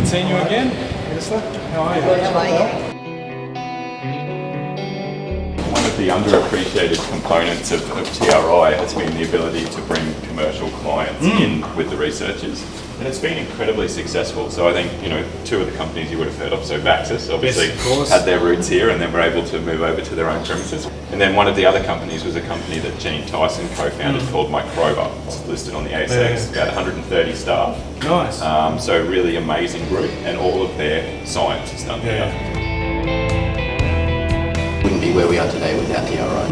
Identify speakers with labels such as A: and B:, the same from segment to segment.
A: Good seeing you again.
B: Yes, sir.
A: How are you? One of the underappreciated components of TRI has been the ability to bring commercial clients in with the researchers. And it's been incredibly successful. So I think, two of the companies you would have heard of, so Vaxxus obviously had their roots here and then were able to move over to their own premises. And then one of the other companies was a company that Gene Tyson co-founded called Microba. It's listed on the ASX, about 130 staff.
B: Nice.
A: So really amazing group, and all of their science is done here.
C: Wouldn't be where we are today without TRI.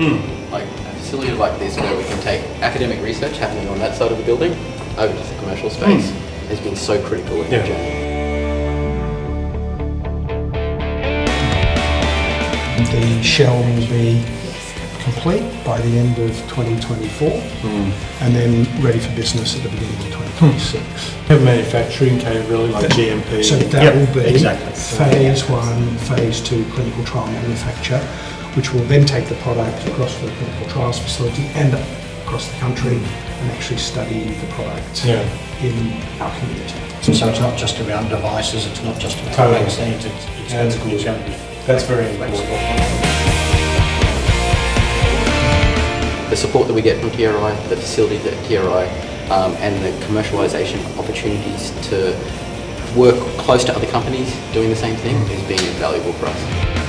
C: Like a facility like this where we can take academic research happening on that side of the building over to the commercial space has been so critical in the journey.
D: The shell will be complete by the end of 2024 and then ready for business at the beginning of 2026.
B: Have manufacturing capability like GMP.
D: So that will be phase 1, phase 2 clinical trial manufacture, which will then take the product across to the clinical trials facility and across the country and actually study the product in our community.
E: So it's not just around devices, it's not just about vaccines, it's going to be...
B: That's very important.
C: The support that we get from TRI, the facilities at TRI, and the commercialisation opportunities to work close to other companies doing the same thing has been invaluable for us.